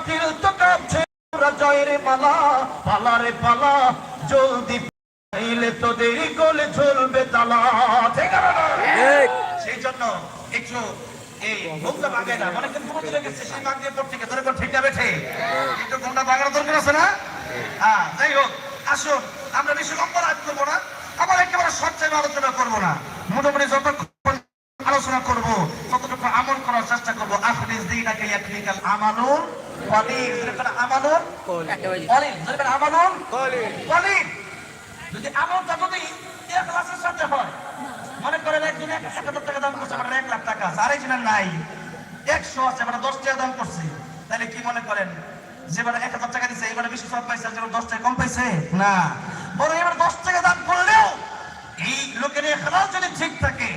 বাতিল তো কাঁপছে জয়ের পালা, পালারে পালা, জলদি পাইলে তো দেরি গোলে ঝুলবে তালা। ঠিক আছে না? সেই জন্য একটু এই ঘুমটা ভাঙে না, মনে কিন্তু চলে গেছে সেই ভাগ দিয়ে পড়তে গেছে, তোর ঠিক না বেঠে একটু ঘুমটা ভাঙার দরকার আছে না? হ্যাঁ, যাই হোক, আসুন আমরা বেশি লম্বা রাত করবো না, আবার একেবারে সচ্ছাই আলোচনা করবো না, মোটামুটি যতক্ষণ আলোচনা করবো ততটুকু আমল করার চেষ্টা করবো। আখরিজ দিনাকে ইয়াকফিকাল আমালুল কলিল, আমালুল কলিল, আমালুল কলিল। যদি আমলটা যদি ইখলাসের সাথে হয়, মনে করেন একজন 1000 টাকা দান করছে, আমার 1 লাখ টাকা আছে, আরেকজনের নাই 100 আছে, আমরা 10 টাকা দান করছি, তাহলে কি মনে করেন যে এবার 1000 টাকা দিচ্ছে এবারে বেশি সব পাইছে, যেন 10 টাকা কম পাইছে না, বরং এবার 10 টাকা দান করলেও এই লোকের ইখলাস যদি ঠিক থাকে,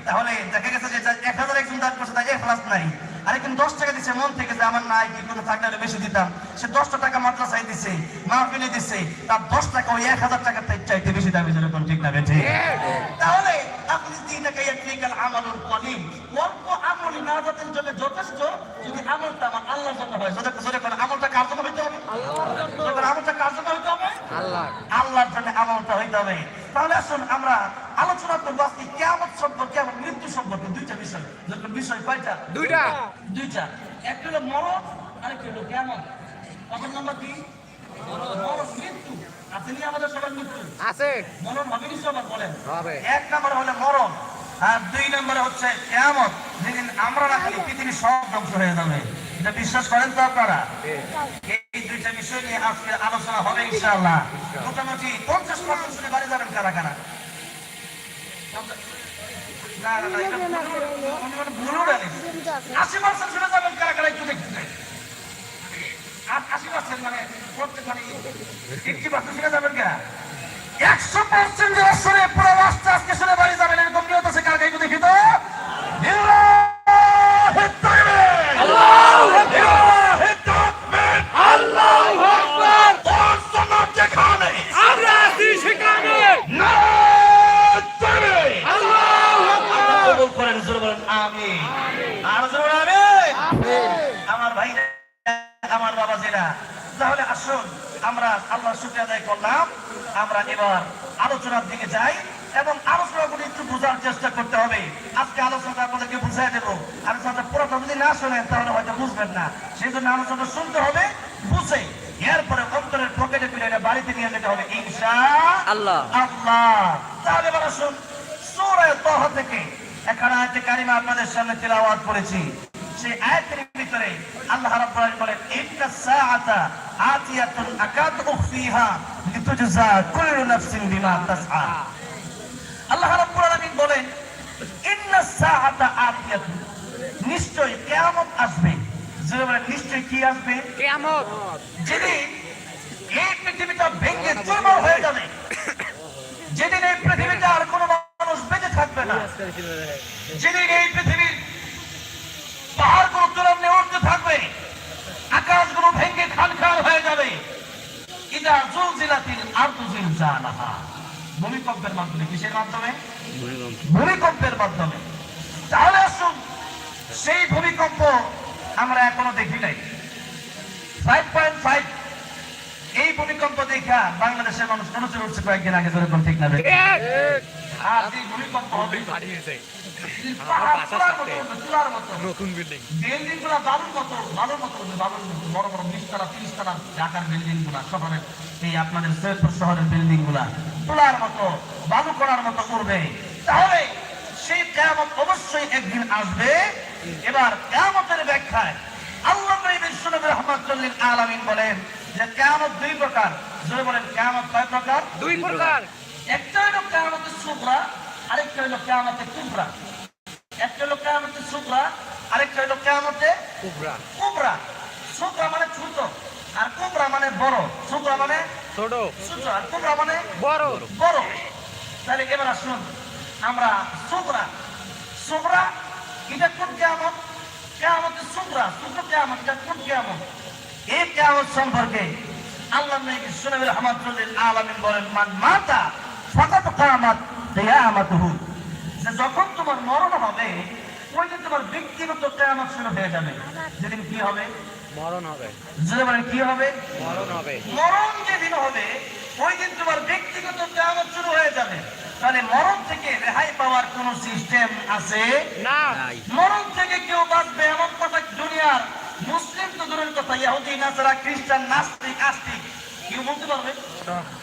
তাহলে দেখা গেছে যে 1000 একজন দান করছে তাই ইখলাস নাই, আরেকজন 10 টাকা দিচ্ছে মন থেকে যে আমার নাই, কি কোনো থাকলে আরো বেশি দিতাম, সে 10 টাকা মাদ্রাসায় দিচ্ছে, মাহফিলে দিচ্ছে, তার 10 টাকা ওই 1000 টাকা চাইতে বেশি দাবি, যেরকম ঠিক না বেঠে? তাহলে আপনি দিনাকে ইয়াকফিকাল আমালুল কলিল, অল্প আমল নাজাতের জন্য যথেষ্ট, যদি আমলটা আমার আল্লাহর জন্য হয়। যখন আমলটা কার জন্য হইতে হবে? যখন আমলটা কার জন্য হইতে হবে? আল্লাহর জন্য আমলটা হইতে হবে। তাহলে আসুন আমরা আলোচনা করবো আজকে কিয়ামত সম্পর্কে এবং মৃত্যু সম্পর্কে, দুইটা বিষয়। যখন বিষয় কয়টা? দুইটা। একটা হলো মরণ, আরেকটা হলো কিয়ামত। কত নাম্বার কি? মরণ, মৃত্যু। আসেনি আমাদের সবার মৃত্যু আছে, মরণ হবে কি সবার? বলেন। এক নাম্বার হলো মরণ, আর 2 নম্বরে হচ্ছে কিয়ামত, যেদিন আমরা না খালি পৃথিবী সব ধ্বংস হয়ে যাবে। এটা বিশ্বাস করেন তো আপনারা? এই দুইটা বিষয় নিয়ে আজকে আলোচনা হবে ইনশাআল্লাহ। মোটামুটি 50% শুনে বাড়ি যাবেন কারা কারা? না, এটা ভুল উড়ানি। 80% শুনে যাবেন কারা কারা? একটু দেখতে চাই। 80% মানে প্রত্যেক, মানে 80% শুনে যাবেন কারা? 100% যারা শুনে পুরো রাস্তা আজকে শুনে বাড়ি যাবেন, এরকম নিয়ত আছে কার? একটু দেখি তো। আমার ভাই, আমার বাবা যেটা, তাহলে আসুন আমরা আল্লাহ শুকরিয়া আদায় করলাম। আমরা এবার আলোচনার দিকে যাই এবং আলোচনাগুলি একটু বোঝার চেষ্টা করতে হবে। আজকে আলোচনা আপনাদেরকে বুঝাই দেবো, আলোচনাটা পুরোটা যদি না শোনেন তাহলে হয়তো বুঝবেন না। সেই জন্য আলোচনা শুনতে হবে, বুঝে এরপরে অন্তরের পকেটে তুলে এটা বাড়িতে নিয়ে যেতে হবে ইনশাআল্লাহ। তাহলে এবার আসুন সূরা তাহা থেকে এখানে আয়াতে কারিমা আপনাদের সামনে তিলাওয়াত করেছি। সেই আয়াতের ভিতরে আল্লাহ রাব্বুল আলামিন বলেন, ইন্নাস সাআতা আতিয়াতুন আকাদু উখফিহা লিতুজজা কুল্লু নাফসিন বিমা তাসআ। আল্লাহ রাব্বুল আলামিন বলেন, ইন্নাস সাআতা আতিয়াতুন, নিশ্চয়ই কিয়ামত আসবে। যারা বলেন নিশ্চয়ই কি আসবে? কিয়ামত। যেদিন এই পৃথিবীটা ভেঙে চুরমার হয়ে যাবে, যেদিন এই পৃথিবীতে আর কোনো মানুষ বেঁচে থাকবে না, যেদিন এই পৃথিবীর পাহাড়গুলো তুলনে উঠতে থাকবে, আকাশগুলো ভেঙে খান খান হয়ে যাবে, ইদা জুলজিলাতিল আরদু জিলজালাহা, ভূমিকম্পের মাধ্যমে। কিসের মাধ্যমে? ভূমিকম্পের মাধ্যমে। তাহলে আসুন সেই ভূমিকম্প আমরা এখনো দেখি নাই। 5.5 এই ভূমিকম্প দেখা বাংলাদেশের মানুষ অনুচর উঠছে কয়েকদিন আগে, ধরে ঠিক না? আর যে ভূমিকম্প হবে নতুন বিল্ডিং গুলা বালুর মতো বড় বড় 20 তলা 30 তলা ঢাকার বিল্ডিং গুলা, শহরের এই আপনাদের সৈয়দপুর শহরের বিল্ডিং গুলা তোলার মতো, বালু করার মতো করবে। তাহলে সেই কিয়ামত অবশ্যই একদিন আসবে। এবার কিয়ামতের ব্যাখ্যায় আল্লাহ নবী বিশ্বনবী রাহমাতুল লিল আলামিন বলেন যে কিয়ামত 2 প্রকার। জোরে বলেন, কিয়ামত কয় প্রকার? 2 প্রকার। একটা হলো কিয়ামতের সুগরা, আরেকটা হলো কিয়ামতের কুবরা। একটা হলো কিয়ামতের সুগরা, আরেকটা হলো কিয়ামতের কুবরা। কুবরা, সুগরা মানে ছোট আর কুবরা মানে বড়। সুগরা মানে ছোট, ছোট, আর কুবরা মানে বড়, বড়। তাহলে এবার আসুন আমরা সুগরা, সুগরা এটা কোন কিয়ামত? কিয়ামতের সুগরা, ছোট কিয়ামত, এটা কোন কিয়ামত? এই কিয়ামত সম্পর্কে আল্লাহ নবী বিশ্বনবী রাহমাতুল লিল আলামিন বলেন, মান মাতা ফাকাত কিয়ামাত কিয়ামাতুহু, যে যখন তোমার মরণ হবে ওই দিন তোমার ব্যক্তিগত কিয়ামত শুরু হয়ে যাবে। যেদিন কি হবে? মরণ হবে। যদি বলেন কি হবে? মরণ হবে। মরণ যেদিন হবে ওই দিন তোমার ব্যক্তিগত কিয়ামত শুরু হয়ে যাবে। তাহলে মরণ থেকে রেহাই পাওয়ার কোন সিস্টেম আছে না। মরণ থেকে কেউ বাঁচবে এমন কথা দুনিয়ার মুসলিম তো দূরের কথা, ইহুদি নাসারা খ্রিস্টান নাস্তিক আস্তিক কেউ বলতে পারবে?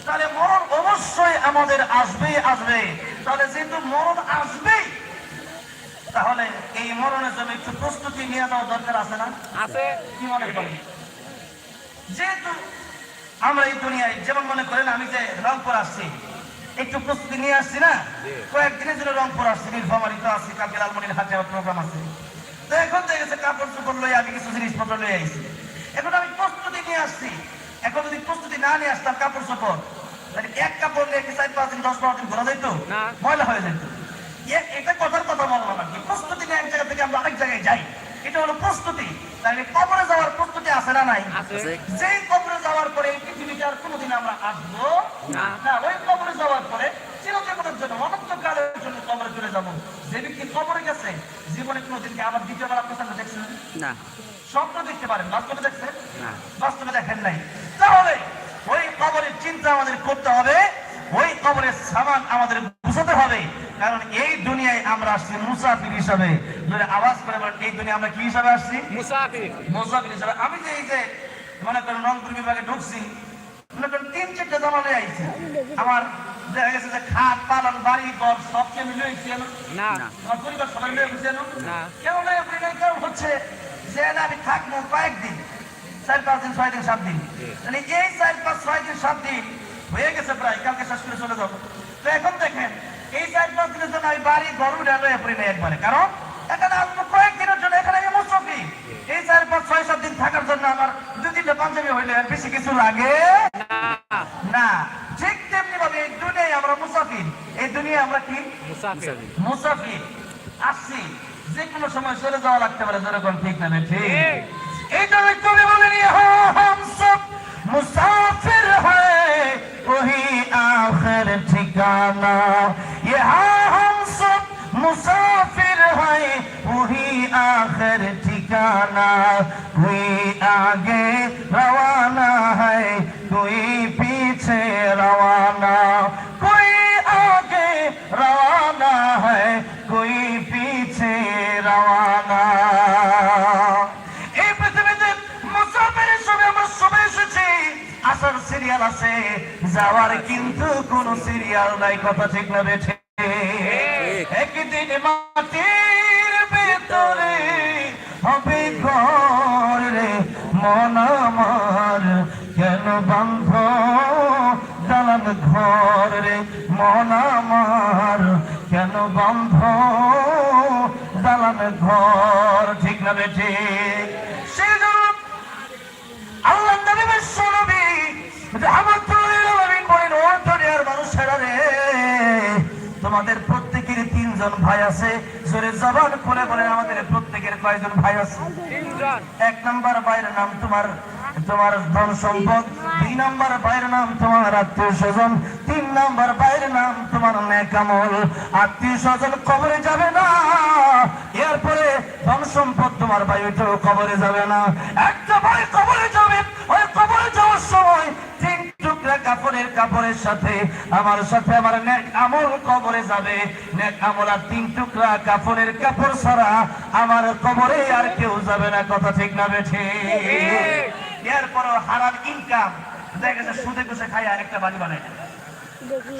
তাহলে মরণ অবশ্যই আমাদের আসবেই আসবে। তাহলে যেহেতু মরণ আসবেই, তাহলে এই মরণের জন্য একটু প্রস্তুতি নিয়ে যাওয়া দরকার আছে না? আছে। কি মনে করেন? যেহেতু আমরা এই দুনিয়ায় যেমন মনে করেন আমি যে রংপুর আসছি, একটু প্রস্তুতি নিয়ে আসছি না, কয়েকদিনের জন্য রংপুর আসছি, নীলফামারী তো আসছি, কালকে লালমনির হাটে প্রোগ্রাম আছে। তো এখন দেখা গেছে কাপড় চোপড় লয়ে আমি কিছু জিনিসপত্র লয়ে আইছি। এখন আমি প্রস্তুতি নিয়ে আসছি। এখন যদি প্রস্তুতি না নিয়ে আসতাম কাপড় চোপড়, তাহলে এক কাপড় নিয়ে কি 4-5 দিন 10-12 দিন ঘোরা যাইতো? ময়লা হয়ে যেত। এটা কথার কথা বললাম আর কি। প্রস্তুতি নিয়ে এক জায়গা থেকে আমরা আরেক জায়গায় যাই, এটা হলো প্রস্তুতি। তাহলে কবরে যাওয়ার প্রস্তুতি আছে না নাই? যেই কবরে যাওয়ার পরে এই পৃথিবীতে আর কোনোদিন আমরা আসবো না। ওই কবরে যাওয়ার পরে চিরজীবনের জন্য অনন্তকালের জন্য কবরে চলে যাবো। যে ব্যক্তি কবরে গেছে জীবনে কোনোদিনকে আবার দ্বিতীয়বার আপনার সামনে দেখছেন না? স্বপ্ন দেখতে পারেন, বাস্তবে দেখছেন না? বাস্তবে দেখেন নাই। তাহলে ওই কবরের চিন্তা আমাদের করতে হবে, ওই কবরের সামান আমাদের বুঝাতে হবে। কারণ এই দুনিয়ায় আমরা আসছি মুসাফির হিসাবে। যদি আওয়াজ করে বলেন এই দুনিয়া আমরা কি হিসাবে আসছি? মুসাফির। মুসাফির হিসাবে। আমি যে এই যে মনে করেন রংপুর বিভাগে ঢুকছি, মনে করেন 3-4টা জামা লয়ে আইছি। আমার দেখা গেছে যে খাট পালন বাড়ি ঘর সব কে মিলে হয়েছে না, আমার পরিবার সবাই মিলে হয়েছে না। কেন লয়ে আপনি নাই? কারণ হচ্ছে যে আমি থাকবো কয়েকদিন, 4-5 দিন 6 দিন 7 দিন। তাহলে এই 4-5-6 দিন 7 দিন হয়ে গেছে প্রায়, কালকে শেষ করে চলে যাবো। তো এখন দেখেন এই 4-5 দিনের জন্য আমি বাড়ি ঘর উঠে লয়ে পড়ি না একবারে। কারণ এখানে আসবো কয়েকদিনের জন্য, এখানে আমি মুসাফির। এই 4-5-6-7 দিন থাকার জন্য আমার 2-3টা পাঞ্জাবি হইলে বেশি কিছু লাগে না। ঠিক তেমনি ভাবে এই দুনিয়ায় আমরা মুসাফির। এই দুনিয়ায় আমরা কি? মুসাফির। আসছি, যে কোনো সময় চলে যাওয়া লাগতে পারে। যেরকম ঠিক না? ঠিক। এইটা তুমি বলেন হাম সব মুসাফির হ্যায় ওহি আখির ঠিকানা। ইহা হাম সব মুসাফির হ্যায় ওহি আখির ঠিকানা। কোই আগে রওয়ানা হ্যায় কোই পিছে রওয়ানা। কোই আগে রওয়ানা হ্যায় কোই পিছে রওয়ানা। এই পৃথিবীতে মুসাফির হিসেবে আমরা সবাই এসেছি। আসার সিরিয়াল আছে, যাওয়ার কিন্তু কোন সিরিয়াল নাই। কথা ঠিক না বেঠে? একদিন মাটির ভেতরে হবে ঘর রে মন আমার, কেন বান্ধ দালান ঘর রে মন আমার, কেন বান্ধ দালান ঘর। ঠিক না বেঠে? সেই জন্য আল্লাহ নবী বিশ্বনবী রাহমাতুল লিল আলামিন বলেন, ও দুনিয়ার মানুষেরা রে, তোমাদের প্রত্যেকের 3 জন ভাই আছে। জোরে জবান খুলে বলেন আমাদের প্রত্যেকের কয়জন ভাই আছে? 3 জন। 1 নাম্বার ভাইয়ের নাম তোমার ধন সম্পদ, 2 নাম্বার ভাইয়ের নাম তোমার আত্মীয় স্বজন, 3 নাম্বার ভাইয়ের নাম তোমার নেক আমল। আত্মীয় স্বজন কবরে যাবে না, এরপরে ধন সম্পদ তোমার ভাই ওইটাও কবরে যাবে না। একটা ভাই কবরে যাবে, ওই কবরে যাওয়ার সময় 3 টুকরা কাপড়ের সাথে আমার নেক আমল কবরে যাবে। নেক আমল আর 3 টুকরা কাপড়ের কাপড় ছাড়া আমার কবরে আর কেউ যাবে না। কথা ঠিক না বেঠে? এরপরও হারাম ইনকাম, দেখা গেছে সুদে ঘুষে খায়া একটা বাড়ি বানায়,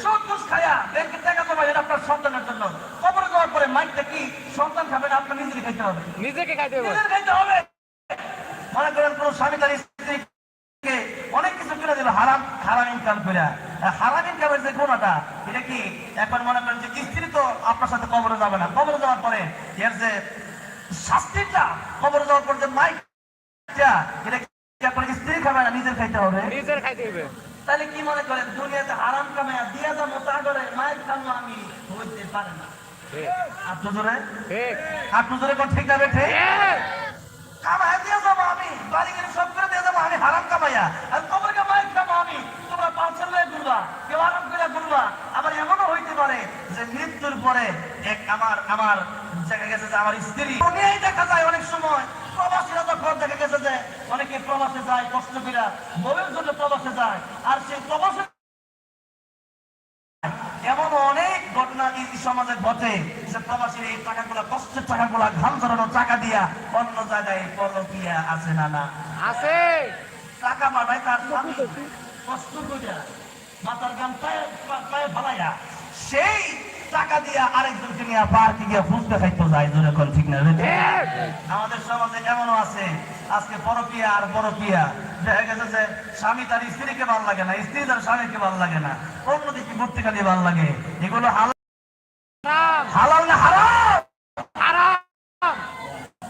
সুদ ঘুষ খায়া ব্যাংকের টাকা জমা এটা আপনার সন্তানের জন্য। কবরে যাওয়ার পরে মাইকটা কি সন্তান খাবে না, আপনার নিজেকে খাইতে হবে। নিজেকে খাইতে হবে। মনে করেন কোন স্বামী তার স্ত্রীকে অনেক কিছু কিনে দিল হারাম ইনকাম করে। হারাম ইনকামের যে গুণাটা, এটা কি এখন মনে করেন যে স্ত্রী তো আপনার সাথে কবরে যাবে না। কবরে যাওয়ার পরে এর যে শাস্তিটা, কবরে যাওয়ার পর যে মাইকটা, এটা আপনার স্ত্রী খাবে না, নিজের খাইতে হবে। নিজের খাইতে হবে। তাহলে কি মনে করেন দুনিয়াতে হারাম কামায়া দিয়া যাবো, তা করে মাইক খাবো আমি হইতে পারে না। আপনি জোরে ঠিক না বেঠে? কামায়া দিয়া যাবো আমি, বাড়ি গেলে সব করে দিয়ে যাবো আমি হারাম কামাইয়া, আর কবরকে মাইক খাবো আমি। তোমরা পাঁচের লয়ে ঘুরবা, কেউ আরাম করে ঘুরবা। আবার এমনও হইতে পারে যে মৃত্যুর পরে আমার দেখা গেছে যে আমার স্ত্রী দুনিয়ায় দেখা যায় অনেক সময় প্রবাসীরা যখন পর দেখা গেছে যে অনেকে প্রবাসে যায় কষ্ট করে বউয়ের জন্য প্রবাসে যায়, আর সেই প্রবাসে এমন অনেক ঘটনা এই সমাজে ঘটে যে প্রবাসীর এই টাকাগুলা কষ্টের টাকাগুলা ঘাম ঝরানো টাকা দিয়া অন্য জায়গায় পরকীয়া আছে না না আছে। টাকা পাঠায় তার স্বামী কষ্ট করিয়া মাথার গান পায়ে পায়ে ফালাইয়া সেই টাকা দিয়া আরেকজনকে নিয়ে পার্কে গিয়ে ফুসকা খাইতে যায়, জোরে কোন ঠিক না? আমাদের সমাজে এমনও আছে আজকে পরকীয়া আর পরকীয়া দেখা গেছে যে স্বামী তার স্ত্রীকে ভালো লাগে না, স্ত্রী তার স্বামীকে ভালো লাগে না, অন্যদিকে ঘুরতে খালি ভালো লাগে। এগুলো হালাল না হারাম? হারাম।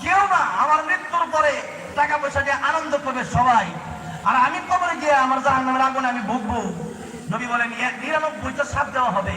কেউ না আমার মৃত্যুর পরে টাকা পয়সা দিয়ে আনন্দ করবে সবাই, আর আমি কবরে গিয়ে আমার জাহান্নামের আগুনে আমি ভুগবো। নবী বলেন 99টা সাপ দেওয়া হবে,